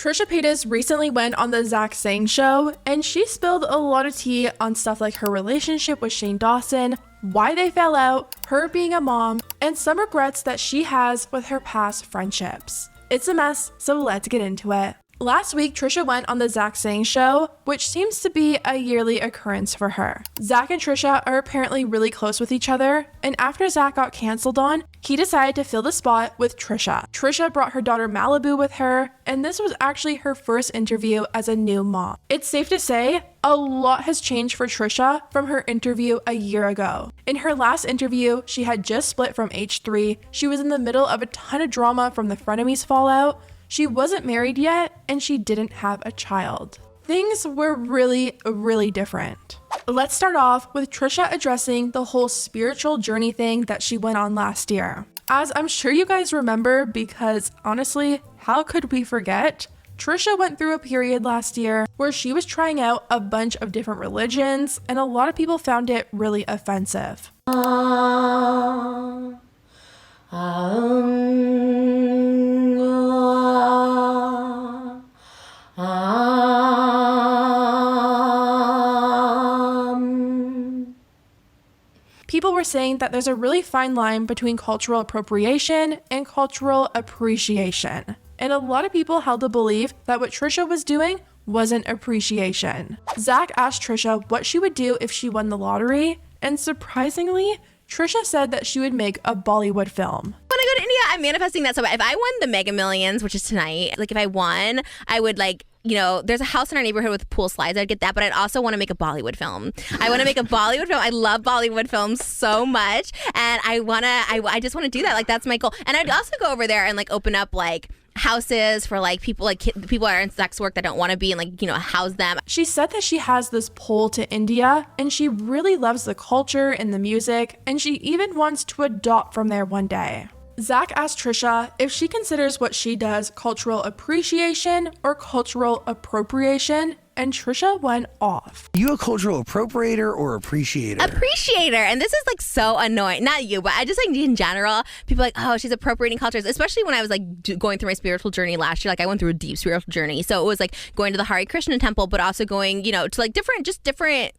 Trisha Paytas recently went on the Zach Sang show, and she spilled a lot of tea on stuff like her relationship with Shane Dawson, why they fell out, her being a mom, and some regrets that she has with her past friendships. It's a mess, so let's get into it. Last week, Trisha went on the Zach Sang show, which seems to be a yearly occurrence for her. Zach and Trisha are apparently really close with each other, and after Zach got canceled on, he decided to fill the spot with Trisha. Trisha brought her daughter Malibu with her, and this was actually her first interview as a new mom. It's safe to say, a lot has changed for Trisha from her interview a year ago. In her last interview, she had just split from H3, she was in the middle of a ton of drama from the frenemies fallout, she wasn't married yet, and she didn't have a child. Things were really, really different. Let's start off with Trisha addressing the whole spiritual journey thing that she went on last year. As I'm sure you guys remember, because honestly, how could we forget? Trisha went through a period last year where she was trying out a bunch of different religions, and a lot of people found it really offensive. People were saying that there's a really fine line between cultural appropriation and cultural appreciation. And a lot of people held the belief that what Trisha was doing wasn't appreciation. Zach asked Trisha what she would do if she won the lottery, and surprisingly, Trisha said that she would make a Bollywood film. When I go to India, I'm manifesting that. So if I won the Mega Millions, which is tonight, like if I won, I would there's a house in our neighborhood with pool slides. I'd get that, but I'd also want to make a Bollywood film. I want to make a Bollywood film. I love Bollywood films so much, and I just want to do that. Like that's my goal. And I'd also go over there and like open up like houses for like people people that are in sex work that don't want to be and house them. She said that she has this pull to India and she really loves the culture and the music, and she even wants to adopt from there one day. Zach asked Trisha if she considers what she does cultural appreciation or cultural appropriation, and Trisha went off. You a cultural appropriator or appreciator? Appreciator. And this is like so annoying. Not you, but I just like in general, people are like, oh, she's appropriating cultures, especially when I was like going through my spiritual journey last year. Like I went through a deep spiritual journey. So it was like going to the Hare Krishna temple, but also going, to like different,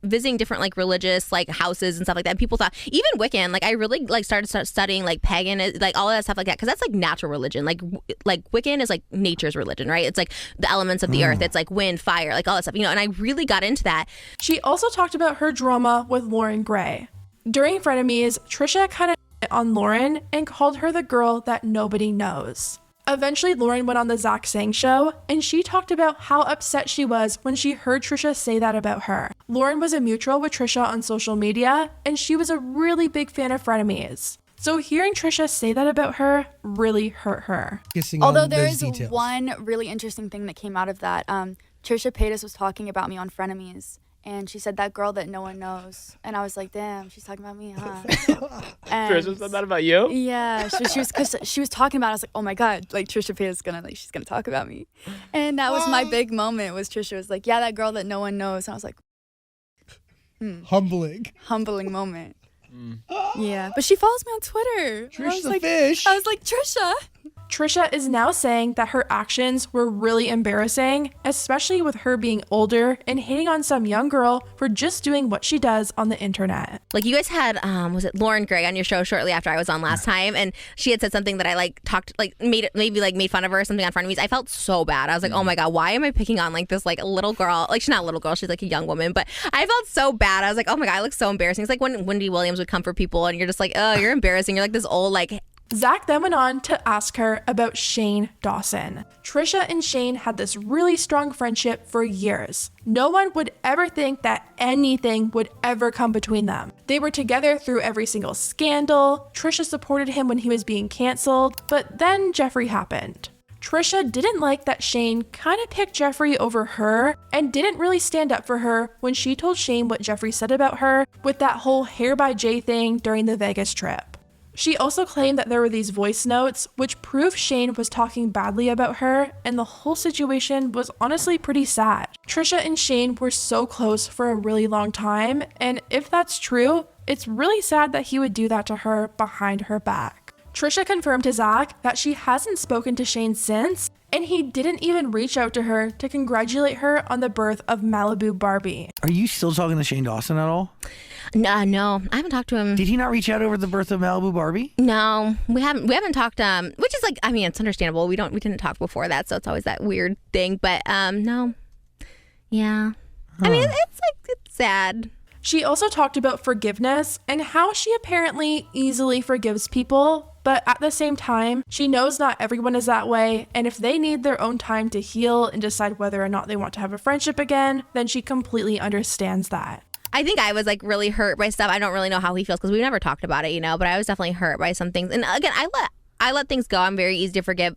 visiting different like religious like houses and stuff like that. And people thought, even Wiccan, like I really like started studying like pagan, like all of that stuff like that. Cause that's like natural religion. Like Wiccan is like nature's religion, right? It's like the elements of the earth. It's like wind, fire, like all that stuff, and I really got into that. She also talked about her drama with Lauren Gray. During Frenemies, Trisha kind of hit on Lauren and called her the girl that nobody knows. Eventually, Lauren went on the Zach Sang show, and she talked about how upset she was when she heard Trisha say that about her. Lauren was a mutual with Trisha on social media, and she was a really big fan of Frenemies. So hearing Trisha say that about her really hurt her. Although there is one really interesting thing that came out of that. Trisha Paytas was talking about me on Frenemies, and she said that girl that no one knows, and I was like, damn, she's talking about me, huh? Trisha said that about you? Yeah, she was talking about it. I was like, oh my god, like Trisha Paytas she's gonna talk about me, and that was my big moment. Was Trisha was like, yeah, that girl that no one knows, and I was like, humbling moment. Yeah, but she follows me on Twitter. Trish the fish. I was like, Trisha. Trisha is now saying that her actions were really embarrassing, especially with her being older and hitting on some young girl for just doing what she does on the internet. Like you guys had, was it Lauren Gray on your show shortly after I was on last time, and she had said something that I made fun of her or something on front of me. I felt so bad. I was like, oh my god, why am I picking on like this like a little girl? Like she's not a little girl, she's like a young woman, but I felt so bad. I was like, oh my god, I look so embarrassing. It's like when Wendy Williams would come for people and you're just like, oh, you're embarrassing. You're like this old like. Zach then went on to ask her about Shane Dawson. Trisha and Shane had this really strong friendship for years. No one would ever think that anything would ever come between them. They were together through every single scandal. Trisha supported him when he was being canceled, but then Jeffree happened. Trisha didn't like that Shane kind of picked Jeffree over her and didn't really stand up for her when she told Shane what Jeffree said about her with that whole hair by Jay thing during the Vegas trip. She also claimed that there were these voice notes which proved Shane was talking badly about her, and the whole situation was honestly pretty sad. Trisha and Shane were so close for a really long time, and if that's true, it's really sad that he would do that to her behind her back. Trisha confirmed to Zach that she hasn't spoken to Shane since, and he didn't even reach out to her to congratulate her on the birth of Malibu Barbie. Are you still talking to Shane Dawson at all? No, I haven't talked to him. Did he not reach out over the birth of Malibu Barbie? No, we haven't talked. Which is like, I mean, it's understandable. We didn't talk before that, so it's always that weird thing. But no, yeah. I mean, it's sad. She also talked about forgiveness and how she apparently easily forgives people, but at the same time, she knows not everyone is that way, and if they need their own time to heal and decide whether or not they want to have a friendship again, then she completely understands that. I think I was like really hurt by stuff. I don't really know how he feels because we've never talked about it, but I was definitely hurt by some things. And again, I let things go. I'm very easy to forgive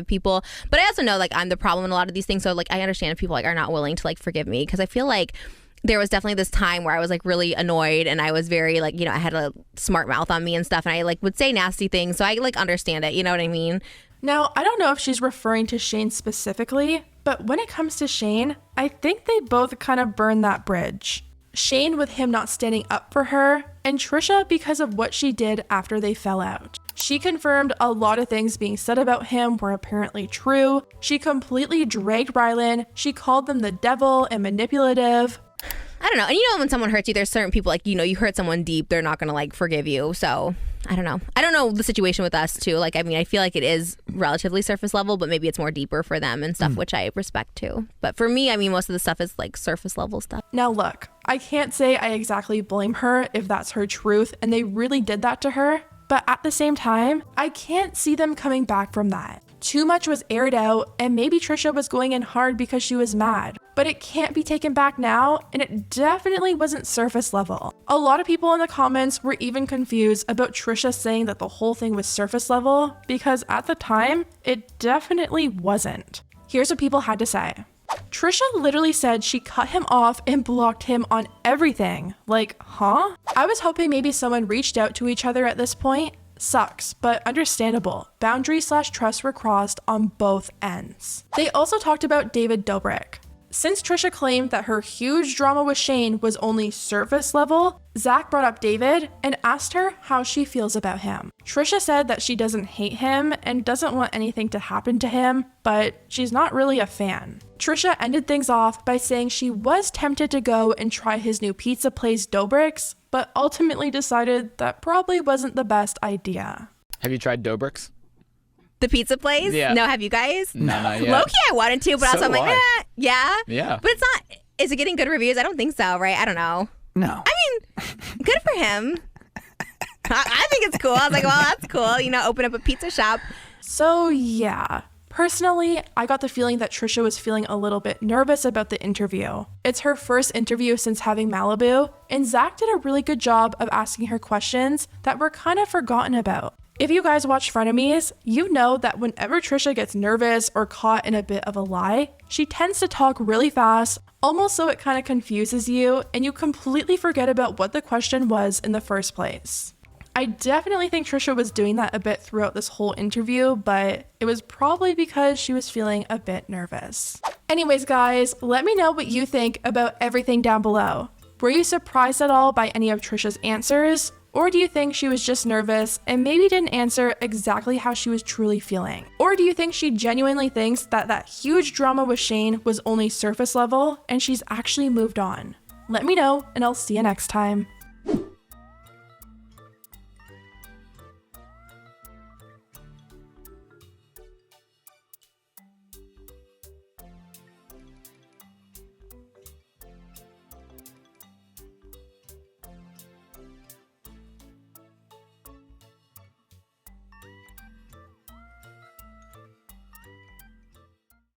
people, but I also know like I'm the problem in a lot of these things. So like I understand if people like are not willing to like forgive me, because I feel like there was definitely this time where I was like really annoyed and I was very like, I had a smart mouth on me and stuff, and I like would say nasty things. So I like understand it. You know what I mean? Now, I don't know if she's referring to Shane specifically, but when it comes to Shane, I think they both kind of burned that bridge. Shane with him not standing up for her, and Trisha because of what she did after they fell out. She confirmed a lot of things being said about him were apparently true. She completely dragged Rylan. She called them the devil and manipulative. I don't know. And when someone hurts you, there's certain people like, you hurt someone deep, they're not going to like forgive you. So I don't know. I don't know the situation with us too. Like, I mean, I feel like it is relatively surface level, but maybe it's more deeper for them and stuff, which I respect too. But for me, I mean, most of the stuff is like surface level stuff. Now look, I can't say I exactly blame her if that's her truth and they really did that to her. But at the same time, I can't see them coming back from that. Too much was aired out, and maybe Trisha was going in hard because she was mad. But it can't be taken back now, and it definitely wasn't surface level. A lot of people in the comments were even confused about Trisha saying that the whole thing was surface level, because at the time, it definitely wasn't. Here's what people had to say. Trisha literally said she cut him off and blocked him on everything. Like, huh? I was hoping maybe someone reached out to each other at this point. Sucks, but understandable. Boundaries/trust were crossed on both ends. They also talked about David Dobrik. Since Trisha claimed that her huge drama with Shane was only surface level, Zach brought up David and asked her how she feels about him. Trisha said that she doesn't hate him and doesn't want anything to happen to him, but she's not really a fan. Trisha ended things off by saying she was tempted to go and try his new pizza place Dobrik's, but ultimately decided that probably wasn't the best idea. Have you tried Dobrik's? The pizza place? Yeah. No, have you guys? No, not yet. Low-key I wanted to, but also I'm like, yeah. Yeah. But it's not, is it getting good reviews? I don't think so, right? I don't know. No. I mean, good for him. I think it's cool. I was like, well, that's cool. Open up a pizza shop. So yeah, personally, I got the feeling that Trisha was feeling a little bit nervous about the interview. It's her first interview since having Malibu, and Zach did a really good job of asking her questions that were kind of forgotten about. If you guys watch Frenemies, you know that whenever Trisha gets nervous or caught in a bit of a lie, she tends to talk really fast, almost so it kind of confuses you and you completely forget about what the question was in the first place. I definitely think Trisha was doing that a bit throughout this whole interview, but it was probably because she was feeling a bit nervous. Anyways, guys, let me know what you think about everything down below. Were you surprised at all by any of Trisha's answers? Or do you think she was just nervous and maybe didn't answer exactly how she was truly feeling? Or do you think she genuinely thinks that that huge drama with Shane was only surface level and she's actually moved on? Let me know and I'll see you next time.